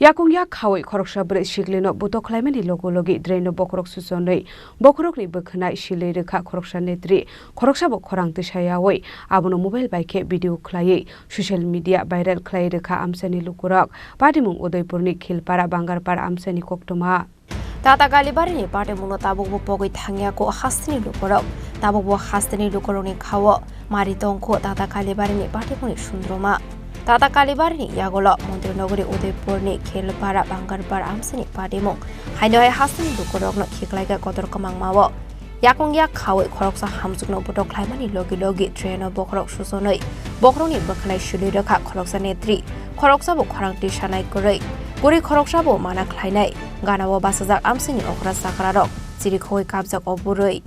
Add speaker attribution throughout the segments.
Speaker 1: Yakung Khaowi Khoroksa Brit Shiglino Bokhorokni Logi Draino Bokhorok Susonoi Bokhorokni Khwnai Shile Rekha Khoroksa Netri Khoroksa Khorang Tishayawoi Abono mobile bike video Khlai social media viral Khlai Rekha Amchaini Lukurak Padimung Udaipurni Khilpara Bangarpara Amchaini Koktoma
Speaker 2: Tata Galibarini Party Muno Tabu Pogi Tangyako Hastini Lukurok Tabu Hastini Lukuroni Khawo Maritonko Tata Galibarini Party Muni Shundroma Tata Kalibarini Yagola Montenogri Udaipurni Khilpara Bangarpara Amchaini Padimung Hainoi Hastini Lukurok Khiklaika Kotor Kamang Mawo Yakung Khaowi Khoroksa Hamsukno Botok Klaimani Logi Trainer Bokhorok Susonoi Bokhorokni Khwnai Shile Rekha Khoroksa Netri Khoroksa Khorang Tishanai Korei Guri Khoroksa Mana Khlainai Ganawo Basazak Amchaini Okra Sakrarok Chirikhoi Kabjak Oburoi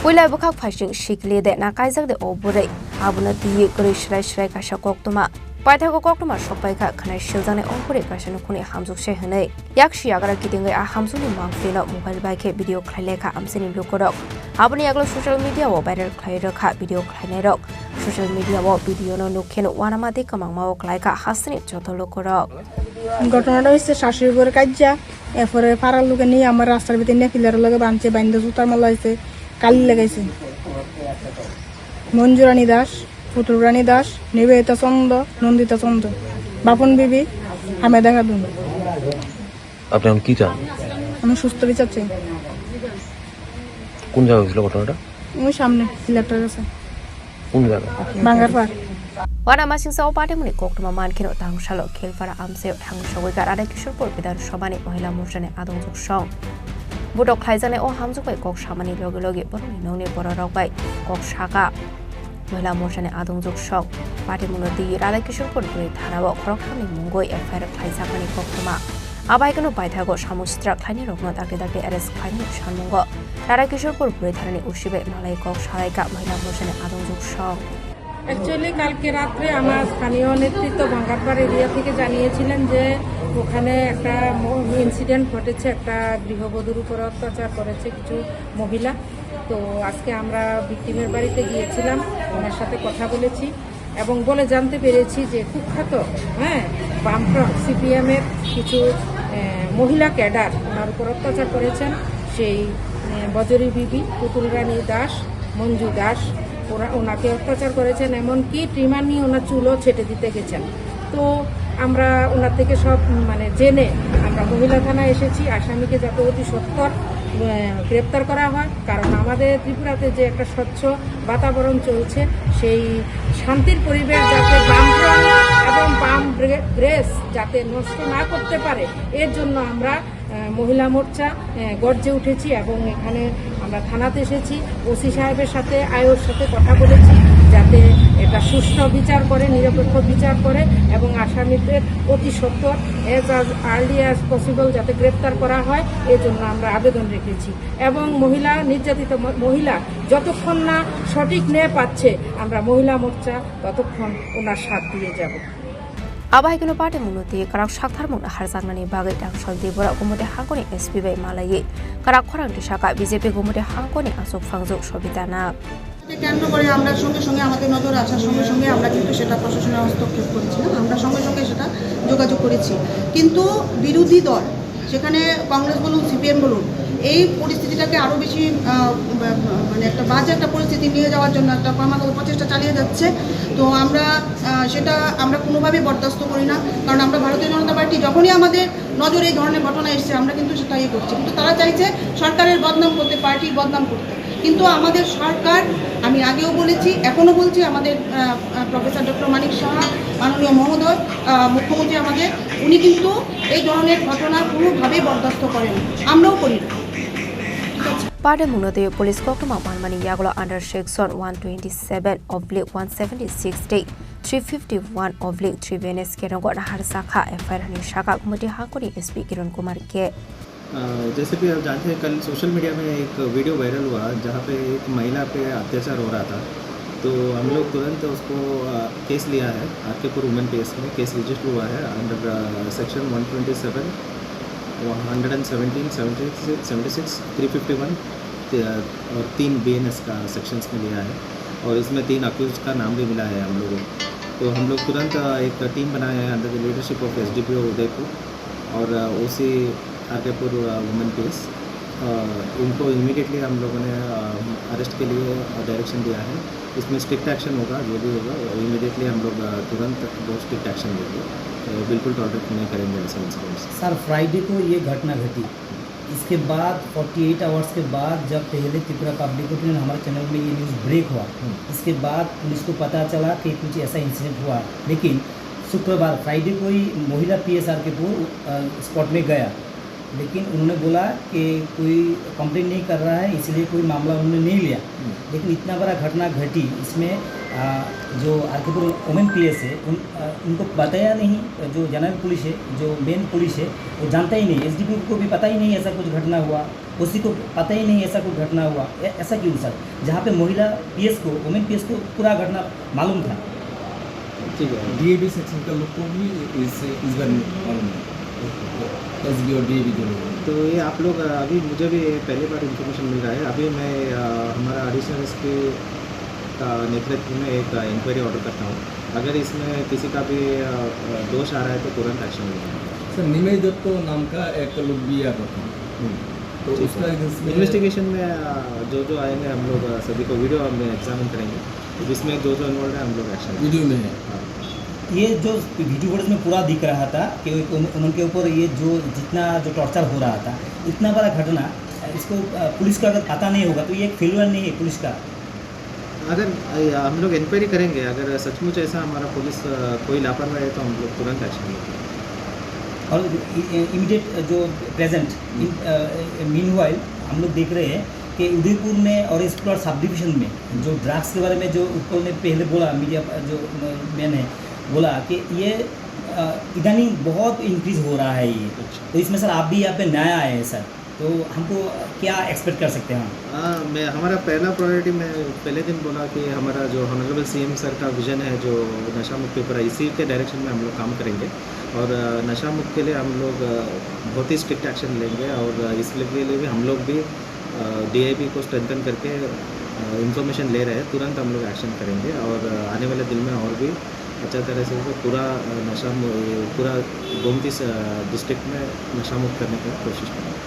Speaker 2: Wilai Bukak Fashing Shikli de Nakaizak de Obure, Abuna di Grishrai Kashakokuma, Paitako Koktuma Shopaika, Khwnai Shilzane Ompure Kashanukuni Hamzuk Shehane, Yakshi Agara Kiting a Hamsuni Mangfino, mobile bike video Kleka Amchaini Lukurok, Abuniaglo social media or better Klairaka video Kleinerok, social media or video no Nukin, Wanamasinga Mao Klaika Hasni Joto Lukurok.
Speaker 3: ঘটনাটা হচ্ছে শাশুড়ি বউয়ের কাজ্জা এরপরে পাড়ার লোকে নিয়ে আমার রাস্তার ভিতরে নিয়ে পিলারের লগে বাঁধছে বাইন্দা জুতার মালা হয়েছে কালি লাগাইছে মঞ্জুরানী দাস পুতুরানী দাস নিবেদিতা চন্দ নন্দিতা চন্দ বাপন বিবি হামেদা খাতুন।
Speaker 4: আপনি কি চান?
Speaker 3: আমি সুস্থ বিচার চাই।
Speaker 4: কোন জায়গায় হয়েছিল ঘটনাটা?
Speaker 3: ওই সামনে পিলারটার কাছে।
Speaker 4: কোন জায়গা?
Speaker 3: Bangarpar.
Speaker 2: Wanamasinga Party Muni Koktoma Mankino Tangshalo Khilpara Amse Tangshawi Garada Kishurpur Bidar Shabani Mohila Murjane Adongjuk Shong Budok Khaizane O Hamzukai Kok Shamani Logi Boroni Noni Bororokbai Kok Shaka Mohila Murjane Adongjuk Shong Party Munodi Rada Kishurpur Buri Thanawa Khorokni Mungoi Fire Khaizakani Koktoma Abaikano Baitago Shamustra Khani Rokno Daki Ares Khani Shanmungo Rada Kishurpur Buri Tharani Ushibe Malai Kok Shalaika Mohila Murjane Adongjuk Shong
Speaker 3: actually কালকে রাতে আমার স্থানীয় নেতৃত্ব Bhangarpar area থেকে জানিয়েছিলেন যে ওখানে একটা ইনসিডেন্ট ঘটেছে, একটা গৃহবধূর উপর অত্যাচার করেছে কিছু মহিলা। তো আজকে আমরা ভিকটিমের বাড়িতে গিয়েছিলাম, ওনার সাথে কথা বলেছি এবং বলে জানতে পেরেছি যে কুখ্যাত বামফ্রন্ট সিপিএমের কিছু মহিলা ক্যাডার ওনার উপর অত্যাচার করেছেন। সেই বজরি বিবি, পুতুল রানী দাস, মঞ্জু দাস ওনাকে অত্যাচার করেছেন, এমনকি ট্রিমার নিয়ে ওনার চুলও ছেটে দিতে গেছেন। তো আমরা ওনার থেকে সব জেনে আমরা মহিলা থানায় এসেছি আসামিকে যাতে অতি সত্বর গ্রেপ্তার করা হয়, কারণ আমাদের ত্রিপুরাতে যে একটা স্বচ্ছ বাতাবরণ চলছে সেই শান্তির পরিবেশ যাতে বামফ্রন্ট এবং বাম গ্রেস যাতে নষ্ট না করতে পারে এর জন্য আমরা মহিলা মোর্চা গর্জে উঠেছি এবং এখানে আমরা থানাতে এসেছি। ওসি সাহেবের সাথে আয়োর সাথে কথা বলেছি যাতে এটা সুষ্ঠু বিচার করে, নিরপেক্ষ বিচার করে এবং আসামিদের অতি সত্বর আর্লি অ্যাজ পসিবল যাতে গ্রেপ্তার করা হয় এর জন্য আমরা আবেদন রেখেছি। এবং নির্যাতিত মহিলা যতক্ষণ না সঠিক ন্যায় পাচ্ছে আমরা মহিলা মোর্চা ততক্ষণ ওনার সাথ দিয়ে যাব।
Speaker 2: Abaikino Party Munuti Karak Shakharmun Harzagnani Bagai Tangsol Debora Gumude Hangoni SPB Malaye Karak Khorang Shaka BJP Gumude Hangoni Asok Fangzok Shobitana
Speaker 5: কেন্দ্র করে আমরা সঙ্গে সঙ্গে আমাদের নজর আসার সঙ্গে সঙ্গে আমরা কিন্তু সেটা প্রশাসনের হস্তক্ষেপ করেছি, আমরা সঙ্গে সঙ্গে সেটা যোগাযোগ করেছি। কিন্তু বিরোধী দল সেখানে কংগ্রেস বলুন সিপিএম বলুন এই পরিস্থিতিটাকে আরও বেশি একটা বাজে একটা পরিস্থিতি নিয়ে যাওয়ার জন্য একটা ক্রমাগত প্রচেষ্টা চালিয়ে যাচ্ছে। তো সেটা আমরা কোনোভাবেই বরদাস্ত করি না, কারণ আমরা ভারতীয় জনতা পার্টি যখনই আমাদের নজরে এই ধরনের ঘটনা এসছে আমরা কিন্তু সেটা করছি। কিন্তু তারা চাইছে সরকারের বদনাম করতে, পার্টির বদনাম করতে। কিন্তু আমাদের সরকার, আমি আগেও বলেছি এখনও বলছি, আমাদের প্রফেসর ডক্টর মানিক সাহা মাননীয় মহোদয় মুখ্যমন্ত্রী আমাদের, উনি কিন্তু এই ধরনের ঘটনা কোনোভাবেই বরদাস্ত করেন, আমরাও করি না।
Speaker 2: Party Munode Police Koktoma Manmani Yagolo under Section 127/176 351/3 Venes Kerongo Harsaka FIR Shaka Mudi Hakuri SP Kiran Kumar Ke
Speaker 6: जैसे कि आप जानते हैं, कल सोशल मीडिया में एक वीडियो वायरल हुआ जहाँ पे एक महिला पे अत्याचार हो रहा था। तो हम लोग तुरंत उसको केस लिया है, आरकेपुर वुमेन केस में केस रजिस्टर हुआ है अंडर सेक्शन 127, 117, 76, 76, 351 और 3 BNS का सेक्शंस में लिया है। और इसमें 3 अक्यूज का नाम भी मिला है हम लोगों को। तो हम लोग तुरंत एक टीम बनाए हैं under the leadership of SDPO Udaipur और OC आरकेपुर वुमेन केस। उनको इमीडिएटली हम लोगों ने अरेस्ट के लिए डायरेक्शन दिया है। इसमें स्ट्रिक्ट एक्शन होगा, जो भी होगा इमीडिएटली हम लोग तुरंत बहुत स्ट्रिक्ट एक्शन लेंगे। बिल्कुल टॉलरेट नहीं करेंगे ऐसे इंसिडेंट्स।
Speaker 7: सर फ्राइडे को ये घटना घटी, इसके बाद 48 आवर्स के बाद जब पहले त्रिपुरा पब्लिक ने हमारे चैनल में ये न्यूज़ ब्रेक हुआ, इसके बाद पुलिस को पता चला कि कुछ ऐसा इंसिडेंट हुआ। लेकिन शुक्रवार फ्राइडे को ही महिला PSR के स्पॉट में गया, लेकिन उन्होंने बोला कि कोई कंप्लेंट नहीं कर रहा है, इसलिए कोई मामला उन्होंने नहीं लिया। लेकिन इतना बड़ा घटना घटी, इसमें जो आरकेपुर वुमेन PS है उनको बताया नहीं, जो जनरल पुलिस है, जो मेन पुलिस है वो जानता ही नहीं, SDPO को भी पता ही नहीं ऐसा कुछ घटना हुआ, उसी को पता ही नहीं ऐसा कुछ घटना हुआ। ऐसा क्यों सर, जहाँ पे महिला PS को, वुमेन PS को पूरा घटना मालूम था।
Speaker 6: ठीक है,
Speaker 8: DAB सेक्शन का लोग को भी इस बार मालूम है, SB और DAB जो लोग।
Speaker 6: तो ये आप लोग अभी मुझे भी पहली बार इन्फॉर्मेशन मिल रहा है। अभी मैं हमारा एडिशनल SP का नेतृत्व में एक इंक्वायरी ऑर्डर करता हूँ। अगर इसमें किसी का भी दोष आ रहा है तो तुरंत एक्शन लेंगे।
Speaker 8: सर निमेश दत्तो नाम का एक लोग भी आता था, तो उसका
Speaker 6: इन्वेस्टिगेशन में जो आएंगे हम लोग सभी को वीडियो में एग्जामिन करेंगे, जिसमें जो इन्वॉल्व है हम लोग एक्शन
Speaker 8: वीडियो में है।
Speaker 7: ये जो वीडियो फुटेज में पूरा दिख रहा था कि उनके ऊपर ये जो जितना जो टॉर्चर हो रहा था, इतना बड़ा घटना, इसको पुलिस का अगर पता नहीं होगा तो ये एक फेलियर नहीं है पुलिस का।
Speaker 6: अगर हम लोग इंक्वायरी करेंगे, अगर सचमुच ऐसा हमारा पुलिस कोई लापरवाही है तो हम लोग तुरंत एक्शन लेंगे।
Speaker 7: और इमीडिएट जो प्रेजेंट मीनवाइल हम लोग देख रहे हैं कि उदयपुर में और एक्सप्लोर सब डिवीजन में जो ड्रग्स के बारे में जो उत्पल ने पहले बोला, मीडिया जो मैंने बोला कि ये इदानी बहुत इंक्रीज़ हो रहा है ये। तो इसमें सर आप भी यहाँ पे नया आए हैं सर, तो हमको क्या एक्सपेक्ट कर सकते हैं हम?
Speaker 6: मैं हमारा पहला प्रायोरिटी मैं पहले दिन बोला कि हमारा जो ऑनरेबल CM सर का विजन है जो नशा मुक्त त्रिपुरा, इसी के डायरेक्शन में हम लोग काम करेंगे। और नशा मुक्त के लिए हम लोग बहुत ही स्ट्रिक्ट एक्शन लेंगे और इसलिए के लिए भी हम लोग भी DIB को स्ट्रेंथन करके इंफॉर्मेशन ले रहे हैं। तुरंत हम लोग एक्शन करेंगे और आने वाले दिन में और भी अच्छा तरह से पूरा गोमती डिस्ट्रिक्ट में नशा मुक्त करने की कोशिश करेंगे।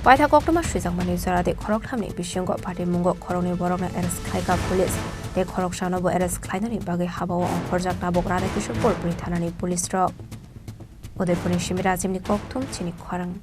Speaker 2: Paitha koktoma shizang mani zarade khorok thamni bisyongo party mungo khorongni borokna eres khaika police te khorok shanobo eres khainani bage habawo khorjak tabok rane kishopur brithanani police ro Udaipurni Shimira Jimni koktum Chini Khorang